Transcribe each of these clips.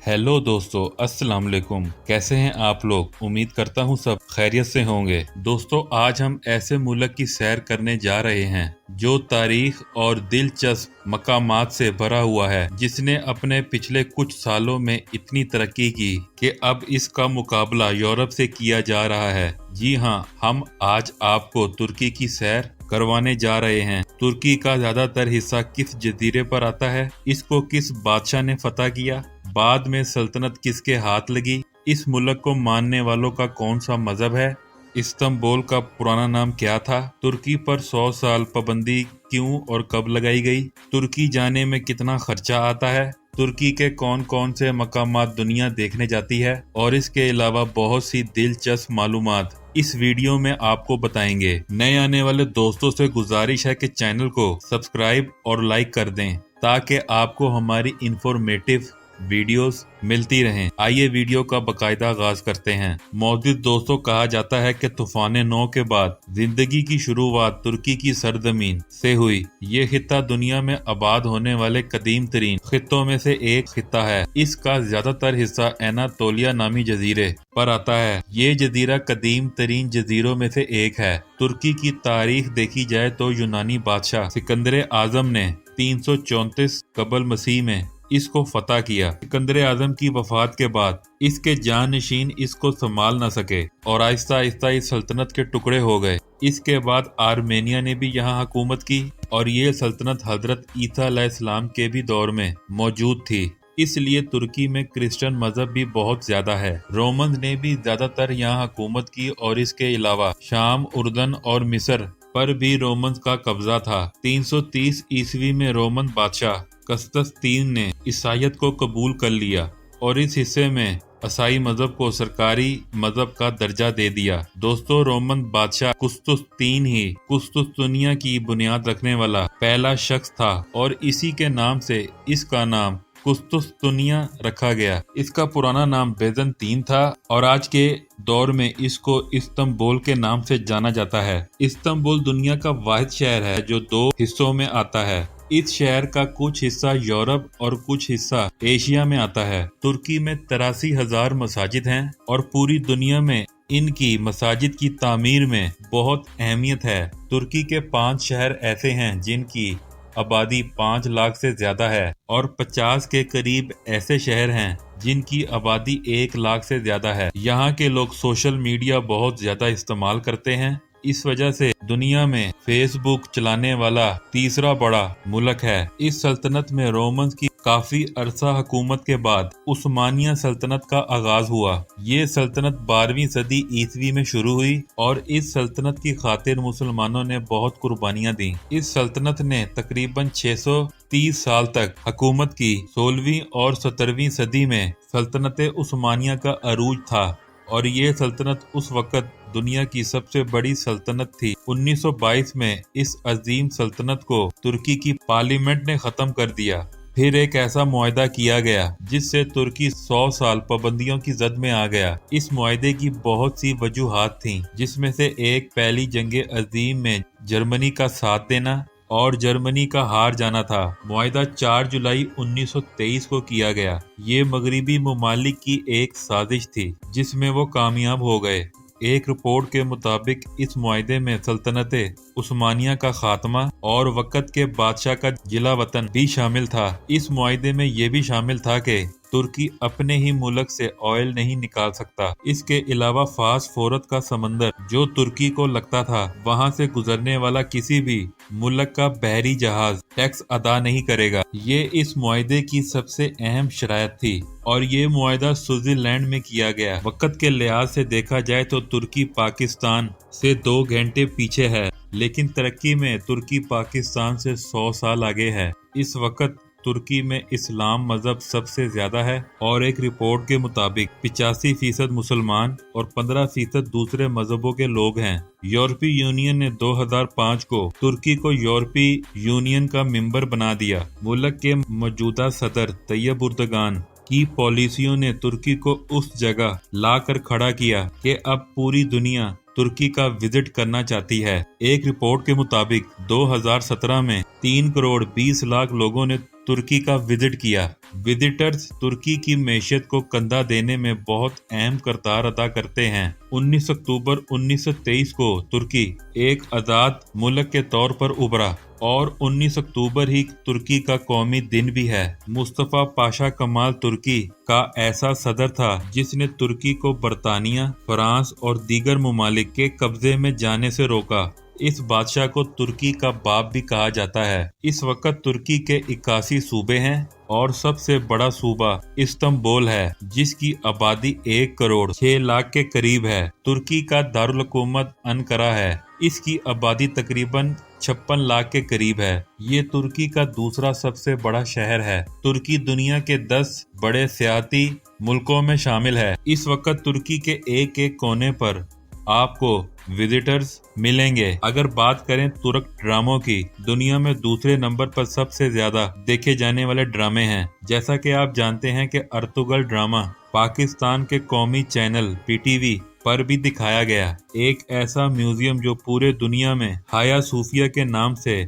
Hello दोस्तों, अस्सलाम वालेकुम। कैसे हैं आप लोग? उम्मीद करता हूं सब खैरियत से होंगे। दोस्तों, आज हम ऐसे मुल्क की सैर करने जा रहे हैं जो तारीख और दिलचस्प मकामात से भरा हुआ है, जिसने अपने पिछले कुछ सालों में इतनी तरक्की की कि अब इसका मुकाबला यूरोप से किया जा रहा है। जी हाँ, हम आज आपको तुर्की की सैर करवाने जा रहे हैं। तुर्की का ज्यादातर हिस्सा किस जजीरे पर आता है, इसको किस बादशाह ने फतह किया, बाद में सल्तनत किसके हाथ लगी, इस मुल्क को मानने वालों का कौन सा मजहब है, इस्तांबुल का पुराना नाम क्या था, तुर्की पर 100 साल पाबंदी क्यों और कब लगाई गई, तुर्की जाने में कितना खर्चा आता है, तुर्की के कौन कौन से मकामात दुनिया देखने जाती है, और इसके अलावा बहुत सी दिलचस्प मालूमात इस वीडियो में आपको बताएंगे। नए आने वाले दोस्तों से गुजारिश है कि चैनल को सब्सक्राइब और लाइक कर दें ताकि आपको हमारी इंफॉर्मेटिव वीडियोस मिलती रहें। आइए वीडियो का बकायदा आगाज करते हैं। मौजूद दोस्तों, कहा जाता है कि तूफान नौ के बाद जिंदगी की शुरुआत तुर्की की सरजमीन से हुई। ये खित्ता दुनिया में आबाद होने वाले कदीम तरीन खित्तों में से एक खित्ता है। इसका ज्यादातर हिस्सा एनातोलिया नामी जजीरे पर आता है। ये जजीरा कदीम तरीन जजीरों में से एक है। तुर्की की तारीख देखी जाए तो यूनानी बादशाह सिकंदर आजम ने 334 कबल मसीह में इसको फतह किया। सिकंदर आजम की वफात के बाद इसके जानशीन इसको संभाल न सके और आहिस्ता आहिस्ता इस सल्तनत के टुकड़े हो गए। इसके बाद आर्मेनिया ने भी यहाँ हुकूमत की और ये सल्तनत हजरत ईसा अलैहिस्सलाम के भी दौर में मौजूद थी। इसलिए तुर्की में क्रिश्चियन मजहब भी बहुत ज्यादा है। रोमन ने भी ज्यादातर यहाँ हुकूमत की और इसके अलावा शाम, उर्दन और मिस्र पर भी रोमन का कब्जा था। 330 ईस्वी में रोमन बादशाह कस्तस III ने ईसाईयत को कबूल कर लिया और इस हिस्से में ईसाई मजहब को सरकारी मजहब का दर्जा दे दिया। दोस्तों, रोमन बादशाह कुस्तुस III ही कुस्तुस्तुनिया की बुनियाद रखने वाला पहला शख्स था और इसी के नाम से इसका नाम कुस्तुस्तुनिया रखा गया। इसका पुराना नाम बेज़ंतीन था और आज के दौर में इसको इस्तांबुल के नाम से जाना जाता है। इस्तांबुल दुनिया का वाहिद शहर है जो 2 हिस्सों में आता है। इस शहर का कुछ हिस्सा यूरोप और कुछ हिस्सा एशिया में आता है। तुर्की में 83,000 मसाजिद हैं और पूरी दुनिया में इनकी मसाजिद की तामीर में बहुत अहमियत है। तुर्की के 5 शहर ऐसे हैं जिनकी आबादी 5 लाख से ज्यादा है और 50 के करीब ऐसे शहर हैं जिनकी आबादी 1 लाख से ज्यादा है। यहाँ के लोग सोशल मीडिया बहुत ज्यादा इस्तेमाल करते हैं। इस वजह से दुनिया में फेसबुक चलाने वाला तीसरा बड़ा मुल्क है। इस सल्तनत में रोमन्स की काफी अरसा हुकूमत के बाद उस्मानिया सल्तनत का आगाज हुआ। ये सल्तनत 12वीं सदी ईसवी में शुरू हुई और इस सल्तनत की खातिर मुसलमानों ने बहुत कुर्बानियां दी। इस सल्तनत ने तकरीबन 630 साल तक हुकूमत की। 16वीं और 17वीं सदी में सल्तनत उस्मानिया का अरूज था और ये सल्तनत उस वक्त दुनिया की सबसे बड़ी सल्तनत थी। 1922 में इस अजीम सल्तनत को तुर्की की पार्लियामेंट ने खत्म कर दिया। फिर एक ऐसा मुआहदा किया गया जिससे तुर्की 100 साल पाबंदियों की जद में आ गया। इस मुआहदे की बहुत सी वजूहात थीं, जिसमें से एक पहली जंग अजीम में जर्मनी का साथ देना और जर्मनी का हार जाना था। मुआहदा 4 जुलाई 1923 को किया गया। ये मगरिबी ममालिक की एक साजिश थी जिसमें वो कामयाब हो गए। एक रिपोर्ट के मुताबिक इस मुआहदे में सल्तनत उस्मानिया का खात्मा और वक़्त के बादशाह का जिला वतन भी शामिल था। इस मुआहदे में ये भी शामिल था कि तुर्की अपने ही मुल्क से ऑयल नहीं निकाल सकता। इसके अलावा फास्फोरस का समंदर जो तुर्की को लगता था, वहां से गुजरने वाला किसी भी मुल्क का बहरी जहाज टैक्स अदा नहीं करेगा। ये इस मुआहदे की सबसे अहम शरायत थी और ये मुआहदा स्विट्जरलैंड में किया गया। वक़्त के लिहाज से देखा जाए तो तुर्की पाकिस्तान से 2 घंटे पीछे है, लेकिन तरक्की में तुर्की पाकिस्तान से 100 साल आगे है। इस वक्त तुर्की में इस्लाम मजहब सबसे ज्यादा है और एक रिपोर्ट के मुताबिक 85% मुसलमान और 15% दूसरे मजहबों के लोग हैं। यूरोपीय यूनियन ने 2005 को तुर्की को यूरोपीय यूनियन का मेंबर बना दिया। मुल्क के मौजूदा सदर तैयब उर्दगान की पॉलिसियों ने तुर्की को उस जगह ला कर खड़ा किया कि अब पूरी दुनिया तुर्की का विजिट करना चाहती है। एक रिपोर्ट के मुताबिक 2017 में 3 करोड़ 20 लाख लोगों ने तुर्की का विजिट किया। विजिटर्स तुर्की की मैशियत को कंधा देने में बहुत अहम किरदार अदा करते हैं। 19 अक्टूबर 1923 को तुर्की एक आज़ाद मुल्क के तौर पर उभरा और 19 अक्टूबर ही तुर्की का कौमी दिन भी है। मुस्तफा पाशा कमाल तुर्की का ऐसा सदर था जिसने तुर्की को बरतानिया, फ्रांस और दीगर ममालिक के कब्जे में जाने से रोका। इस बादशाह को तुर्की का बाप भी कहा जाता है। इस वक्त तुर्की के 81 सूबे हैं और सबसे बड़ा सूबा इस्तांबुल है, जिसकी आबादी 1 करोड़ 6 लाख के करीब है। तुर्की का दारुल हुकूमत अंकारा है। इसकी आबादी तकरीबन 56 लाख के करीब है। ये तुर्की का दूसरा सबसे बड़ा शहर है। तुर्की दुनिया के 10 बड़े सियाहती मुल्कों में शामिल है। इस वक्त तुर्की के एक एक कोने पर आपको विजिटर्स मिलेंगे। अगर बात करें तुर्क ड्रामों की, दुनिया में दूसरे नंबर पर सबसे ज्यादा देखे जाने वाले ड्रामे हैं। जैसा कि आप जानते हैं कि अर्तुगल ड्रामा पाकिस्तान के कौमी चैनल पीटीवी पर भी दिखाया गया। एक ऐसा म्यूजियम जो पूरे दुनिया में हाया सूफिया के नाम से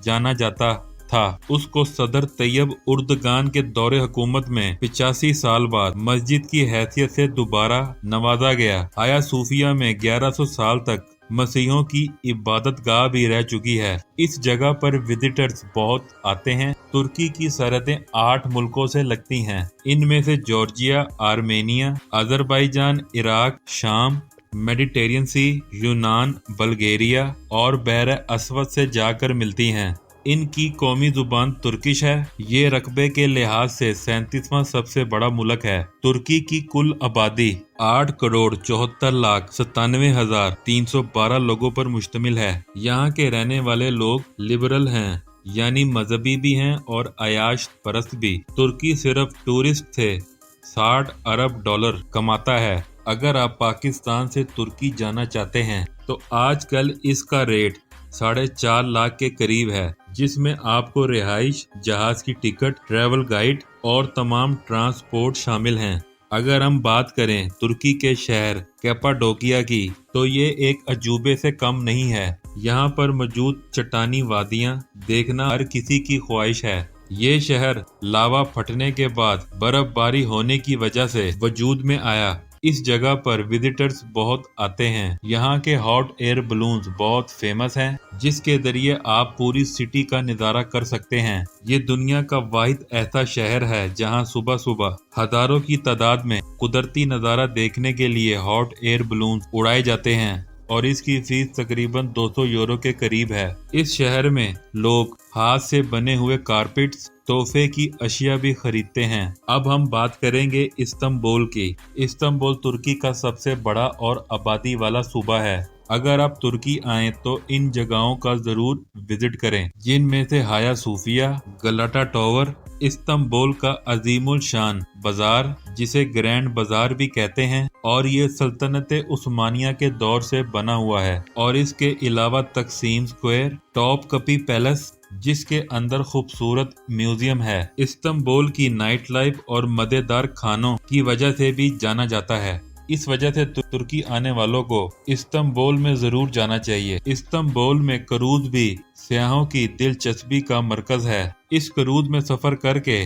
जाना जाता था, उसको सदर तैयब उर्दगान के दौरे हुकूमत में 85 साल बाद मस्जिद की हैसियत से दोबारा नवाजा गया। हाया सूफिया में 1100 साल तक मसीहों की इबादत गाह भी रह चुकी है। इस जगह पर विजिटर्स बहुत आते हैं। तुर्की की सरहदें 8 मुल्कों से लगती हैं। इनमें से जॉर्जिया, आर्मेनिया, अजरबैजान, इराक, शाम, मेडिटेरियन सी, यूनान, बल्गेरिया और बहर अस्वद से जाकर मिलती हैं। इनकी कौमी जुबान तुर्किश है। ये रकबे के लिहाज से 37वां सबसे बड़ा मुल्क है। तुर्की की कुल आबादी 8 करोड़ 74 लाख 97,312 लोगों पर मुश्तमिल है। यहाँ के रहने वाले लोग लिबरल हैं, यानी मजहबी भी हैं और अयाश परस्त भी। तुर्की सिर्फ टूरिस्ट से 60 अरब डॉलर कमाता है। अगर आप पाकिस्तान से तुर्की जाना चाहते हैं तो आजकल इसका रेट 4.5 लाख के करीब है, जिसमें आपको रिहाइश, जहाज की टिकट, ट्रैवल गाइड और तमाम ट्रांसपोर्ट शामिल हैं। अगर हम बात करें तुर्की के शहर कैपाडोकिया की, तो ये एक अजूबे से कम नहीं है। यहाँ पर मौजूद चट्टानी वादियाँ देखना हर किसी की ख्वाहिश है। ये शहर लावा फटने के बाद बर्फबारी होने की वजह से वजूद में आया। इस जगह पर विजिटर्स बहुत आते हैं। यहाँ के हॉट एयर बलून्स बहुत फेमस हैं, जिसके जरिए आप पूरी सिटी का नज़ारा कर सकते हैं। ये दुनिया का वाहिद ऐसा शहर है जहाँ सुबह सुबह हजारों की तादाद में कुदरती नज़ारा देखने के लिए हॉट एयर बलून्स उड़ाए जाते हैं और इसकी फीस तकरीबन 200 यूरो के करीब है। इस शहर में लोग हाथ से बने हुए कारपेट्स, तोहफे की अशिया भी खरीदते हैं। अब हम बात करेंगे इस्तांबुल की। इस्तांबुल तुर्की का सबसे बड़ा और आबादी वाला सूबा है। अगर आप तुर्की आएं तो इन जगहों का जरूर विजिट करें, जिनमें से हाया सूफिया, गलाटा टावर, इस्तांबुल का अजीमुल शान बाजार जिसे ग्रैंड बाजार भी कहते हैं, और ये सल्तनत उस्मानिया के दौर से बना हुआ है। और इसके अलावा तकसीम स्क्वायर, टॉपकपी पैलेस जिसके अंदर खूबसूरत म्यूजियम है। इस्तांबुल की नाइट लाइफ और मजेदार खानों की वजह से भी जाना जाता है। इस वजह से तुर्की आने वालों को इस्तांबुल में जरूर जाना चाहिए। इस्तांबुल में क्रूज भी सयाहों की दिलचस्पी का मरकज है। इस क्रूज में सफर करके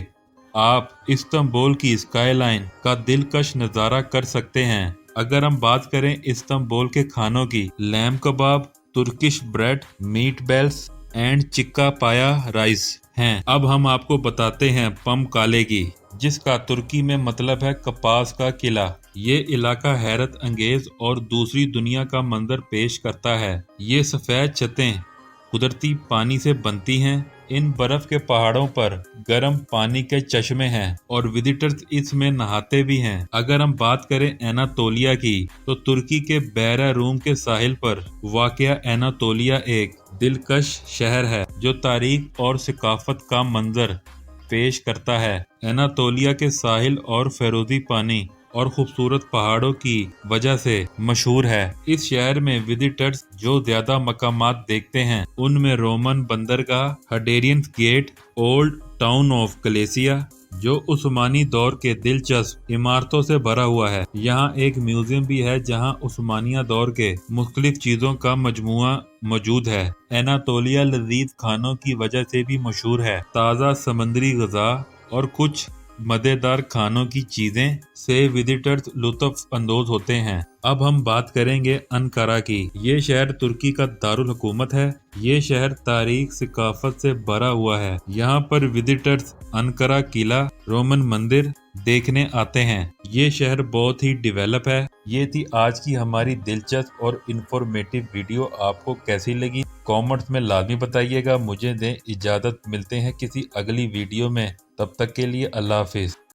आप इस्तांबुल की स्काईलाइन का दिलकश नज़ारा कर सकते हैं। अगर हम बात करें इस्तांबुल के खानों की, lamb kebab, Turkish bread, meat balls and चिक्का पाया राइस हैं। अब हम आपको बताते हैं पमकाले की, जिसका तुर्की में मतलब है कपास का किला। ये इलाका हैरत अंगेज और दूसरी दुनिया का मंजर पेश करता है। ये सफेद छतें कुदरती पानी से बनती हैं। इन बर्फ के पहाड़ों पर गर्म पानी के चश्मे हैं और विजिटर्स इसमें नहाते भी हैं। अगर हम बात करें एनातोलिया की, तो तुर्की के बैरा रूम के साहिल पर वाक़या एनातोलिया एक दिलकश शहर है जो तारीख और सकाफत का मंजर पेश करता है। एनातोलिया के साहिल और फेरोजी पानी और खूबसूरत पहाड़ों की वजह से मशहूर है। इस शहर में विजिटर्स जो ज्यादा मकामात देखते हैं उनमें रोमन बंदरगाह, हडेरियन गेट, ओल्ड टाउन ऑफ कलेसिया, जो उस्मानी दौर के दिलचस्प इमारतों से भरा हुआ है। यहाँ एक म्यूजियम भी है जहाँ उस्मानिया दौर के मुख्तलिफ चीजों का मजमुआ मौजूद है। एनातोलिया लजीज खानों की वजह से भी मशहूर है। ताज़ा समंदरी ग़िज़ा और कुछ मज़ेदार खानों की चीजें से विजिटर्स लुत्फ अंदोज होते हैं। अब हम बात करेंगे अनकारा की। ये शहर तुर्की का दारुल हुकूमत है। ये शहर तारीख सिकाफत से भरा हुआ है। यहाँ पर विजिटर्स अनकारा किला, रोमन मंदिर देखने आते हैं। ये शहर बहुत ही डेवलप है। ये थी आज की हमारी दिलचस्प और इंफॉर्मेटिव वीडियो। आपको कैसी लगी कमेंट्स में लाजमी बताइएगा। मुझे दें इजाज़त, मिलते हैं किसी अगली वीडियो में। तब तक के लिए अल्लाह हाफिज।